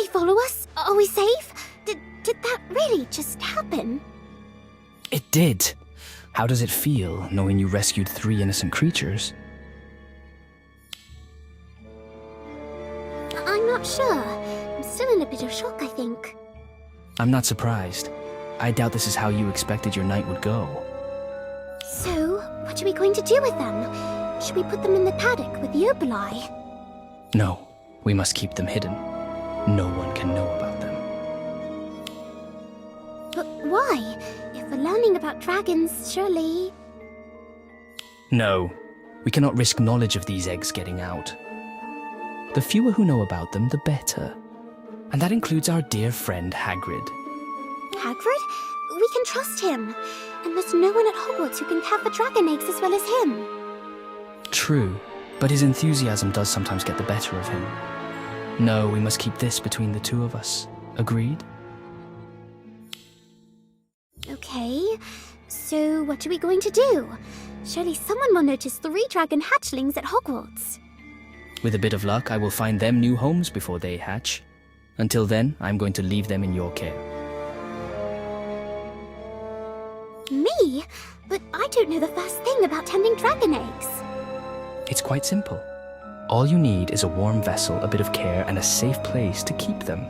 they follow us? Are we safe? Did that really just happen? It did. How does it feel, knowing you rescued 3 innocent creatures? I'm not sure. I'm still in a bit of shock, I think. I'm not surprised. I doubt this is how you expected your night would go. So, what are we going to do with them? Should we put them in the paddock with the opali? No, we must keep them hidden. No one can know about them. But why? If we're learning about dragons, surely... No, we cannot risk knowledge of these eggs getting out. The fewer who know about them, the better. And that includes our dear friend Hagrid. Hagrid? We can trust him. And there's no one at Hogwarts who can care for dragon eggs as well as him. True, but his enthusiasm does sometimes get the better of him. No, we must keep this between the 2 of us. Agreed? Okay, so what are we going to do? Surely someone will notice 3 dragon hatchlings at Hogwarts. With a bit of luck, I will find them new homes before they hatch. Until then, I'm going to leave them in your care. Me? But I don't know the first thing about tending dragon eggs. It's quite simple. All you need is a warm vessel, a bit of care, and a safe place to keep them.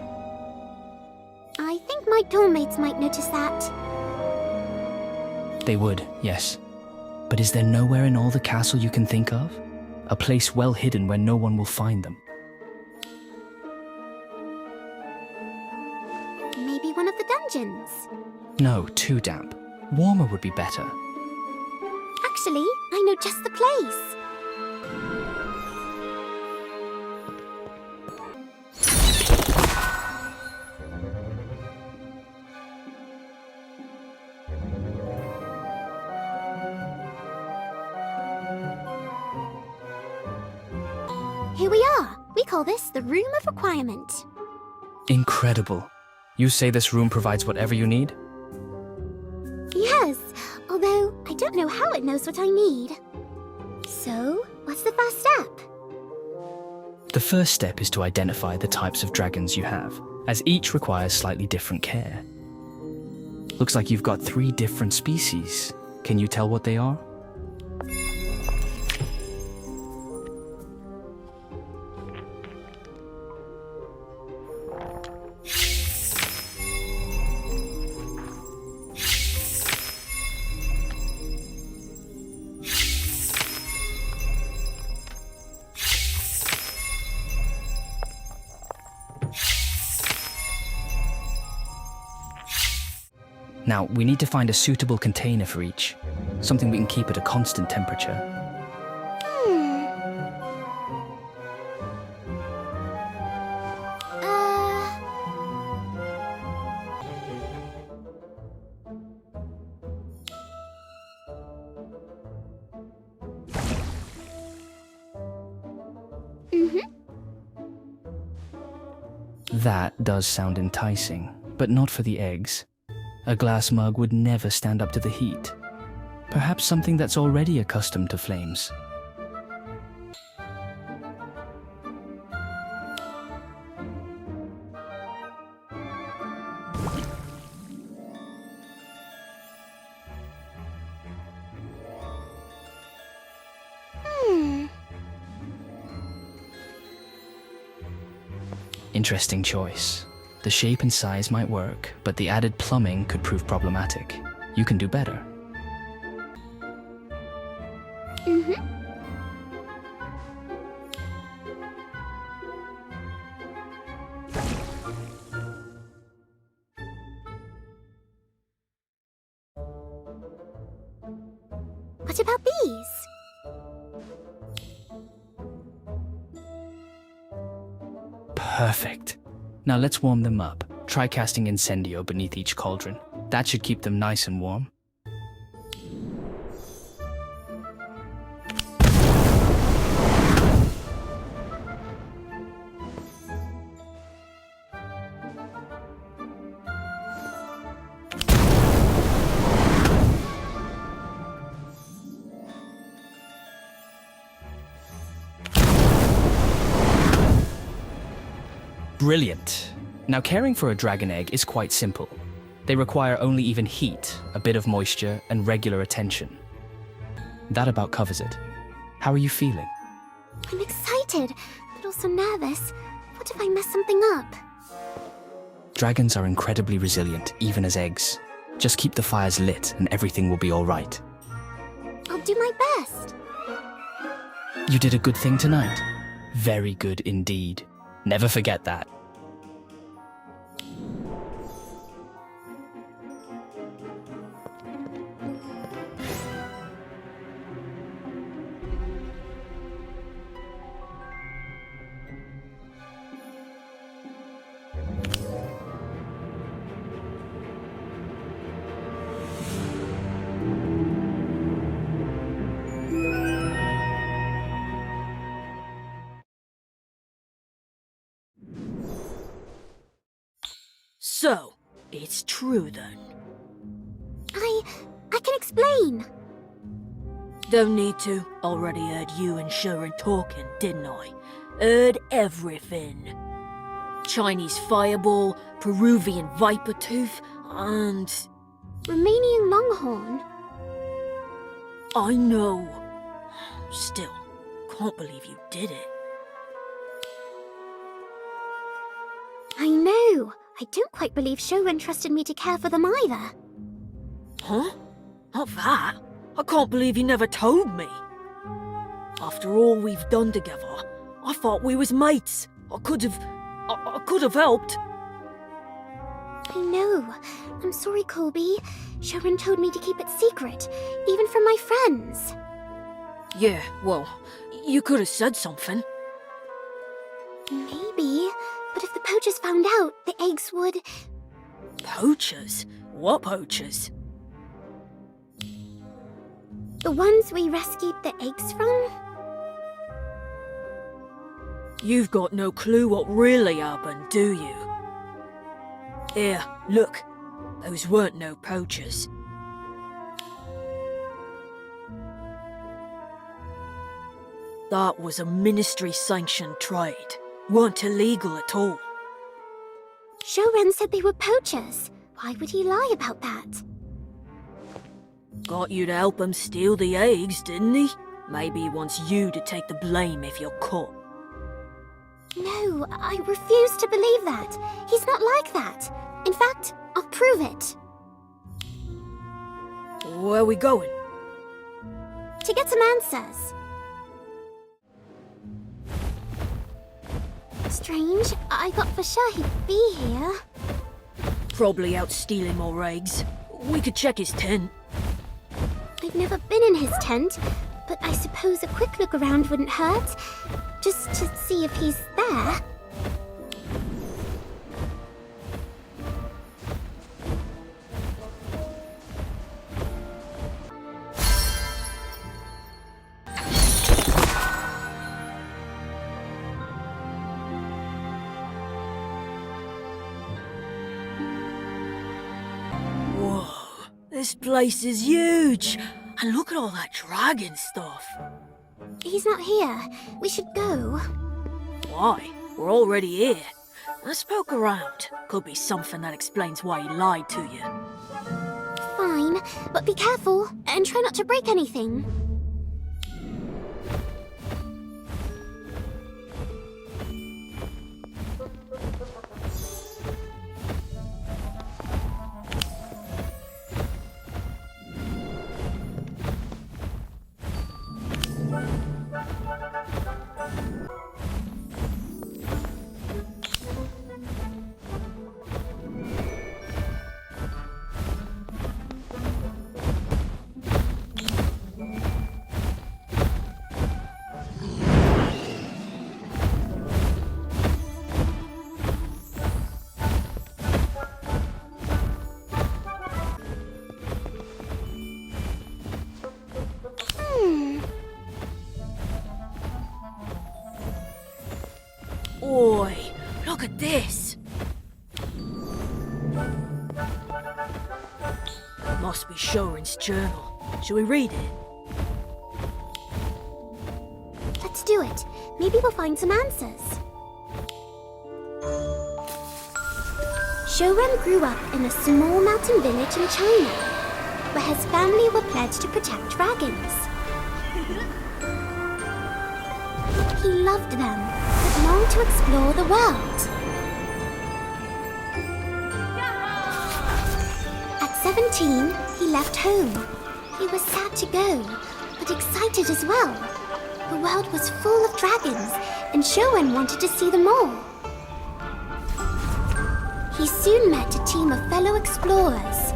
I think my dormmates might notice that. They would, yes. But is there nowhere in all the castle you can think of? A place well hidden where no one will find them? Maybe one of the dungeons? No, too damp. Warmer would be better. Actually, I know just the place. Here we are. We call this the Room of Requirement. Incredible. You say this room provides whatever you need? Yes, although I don't know how it knows what I need. So, what's the first step? The first step is to identify the types of dragons you have, as each requires slightly different care. Looks like you've got 3 different species. Can you tell what they are? Now, we need to find a suitable container for each, something we can keep at a constant temperature. That does sound enticing, but not for the eggs. A glass mug would never stand up to the heat. Perhaps something that's already accustomed to flames. Interesting choice. The shape and size might work, but the added plumbing could prove problematic. You can do better. What about these? Perfect. Now let's warm them up. Try casting Incendio beneath each cauldron. That should keep them nice and warm. Brilliant. Now, caring for a dragon egg is quite simple. They require only even heat, a bit of moisture, and regular attention. That about covers it. How are you feeling? I'm excited, but also nervous. What if I mess something up? Dragons are incredibly resilient, even as eggs. Just keep the fires lit and everything will be all right. I'll do my best. You did a good thing tonight. Very good indeed. Never forget that. So, it's true then. I can explain. Don't need to. Already heard you and Sharon talking, didn't I? Heard everything. Chinese fireball, Peruvian viper tooth, and... Romanian longhorn. I know. Still, can't believe you did it. I know. I don't quite believe Shoren trusted me to care for them either. Huh? Not that. I can't believe you never told me. After all we've done together, I thought we was mates. I could have helped. I know. I'm sorry, Colby. Shoren told me to keep it secret, even from my friends. Yeah, well, you could have said something. Maybe, but if the poachers found out, the eggs would... Poachers? What poachers? The ones we rescued the eggs from? You've got no clue what really happened, do you? Here, look. Those weren't no poachers. That was a ministry-sanctioned trade. Weren't illegal at all. Shoren said they were poachers. Why would he lie about that? Got you to help him steal the eggs, didn't he? Maybe he wants you to take the blame if you're caught. No, I refuse to believe that. He's not like that. In fact, I'll prove it. Where are we going? To get some answers. Strange. I thought for sure he'd be here. Probably out stealing more eggs. We could check his tent. I've never been in his tent, but I suppose a quick look around wouldn't hurt. Just to see if he's there. Whoa, this place is huge! And look at all that dragon stuff. He's not here. We should go. Why? We're already here. Let's poke around. Could be something that explains why he lied to you. Fine, but be careful and try not to break anything. Oi, look at this! Must be Shoren's journal. Shall we read it? Let's do it. Maybe we'll find some answers. Shouren grew up in a small mountain village in China, where his family were pledged to protect dragons. He loved them, but longed to explore the world. At 17, he left home. He was sad to go, but excited as well. The world was full of dragons, and Shouren wanted to see them all. He soon met a team of fellow explorers.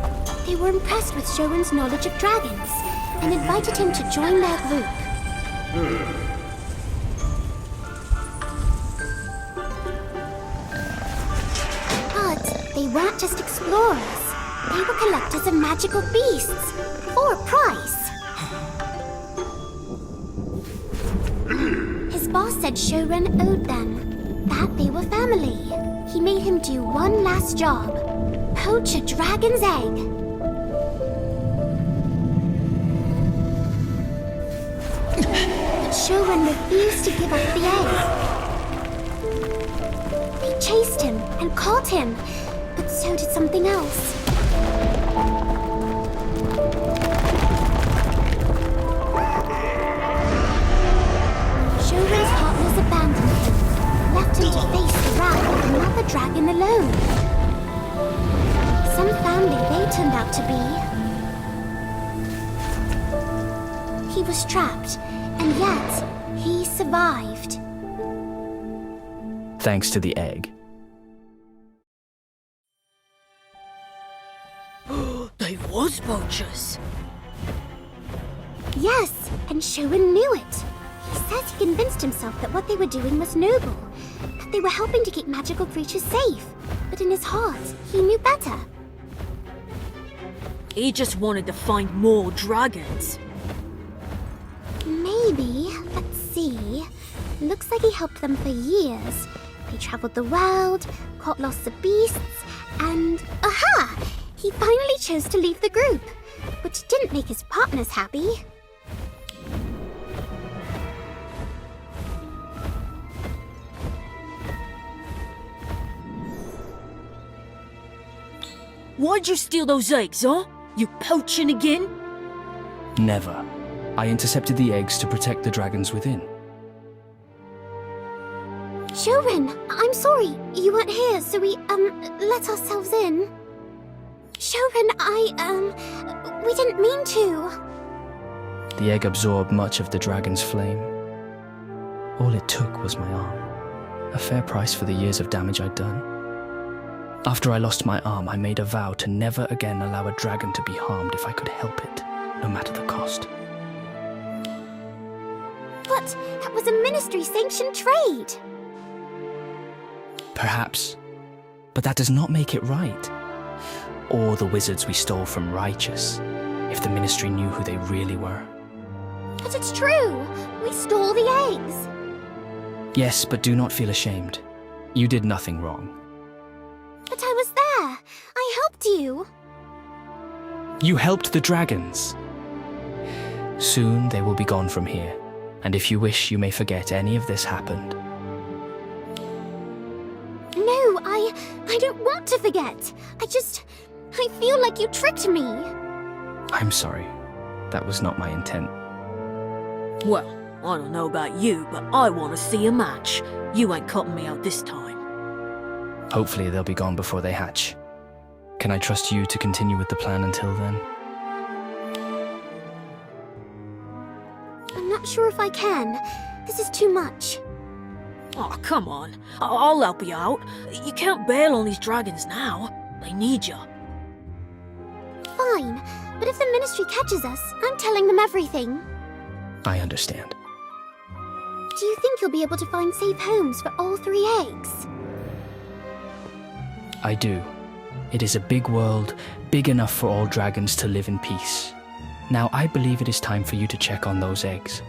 They were impressed with Shouren's knowledge of dragons and invited him to join their group. But they weren't just explorers. They were collectors of magical beasts for a price. His boss said Shouren owed them, that they were family. He made him do one last job: poach a dragon's egg. But Shouren refused to give up the egg. They chased him and caught him, but so did something else. Shouren's partners abandoned him, left him to face the wrath of another dragon alone. Some family they turned out to be. He was trapped, and yet he survived. Thanks to the egg. They was poachers. Yes, and Shouren knew it. He says he convinced himself that what they were doing was noble, that they were helping to keep magical creatures safe. But in his heart, he knew better. He just wanted to find more dragons. Maybe. Let's see. Looks like he helped them for years. They traveled the world, caught lots of beasts, and aha! He finally chose to leave the group, which didn't make his partners happy. Why'd you steal those eggs, huh? You poaching again? Never. I intercepted the eggs to protect the dragons within. Shouren, I'm sorry. You weren't here, so we, let ourselves in. Shouren, we didn't mean to. The egg absorbed much of the dragon's flame. All it took was my arm. A fair price for the years of damage I'd done. After I lost my arm, I made a vow to never again allow a dragon to be harmed if I could help it, no matter the cost. But that was a ministry-sanctioned trade. Perhaps. But that does not make it right. Or the wizards we stole from righteous, if the ministry knew who they really were. But it's true. We stole the eggs. Yes, but do not feel ashamed. You did nothing wrong. But I was there. I helped you. You helped the dragons. Soon they will be gone from here, and if you wish, you may forget any of this happened. No, I don't want to forget. I feel like you tricked me. I'm sorry. That was not my intent. Well, I don't know about you, but I want to see a match. You ain't cutting me out this time. Hopefully they'll be gone before they hatch. Can I trust you to continue with the plan until then? I'm not sure if I can. This is too much. Oh, come on. I'll help you out. You can't bail on these dragons now. They need you. Fine, but if the ministry catches us, I'm telling them everything. I understand. Do you think you'll be able to find safe homes for all 3 eggs? I do. It is a big world, big enough for all dragons to live in peace. Now I believe it is time for you to check on those eggs.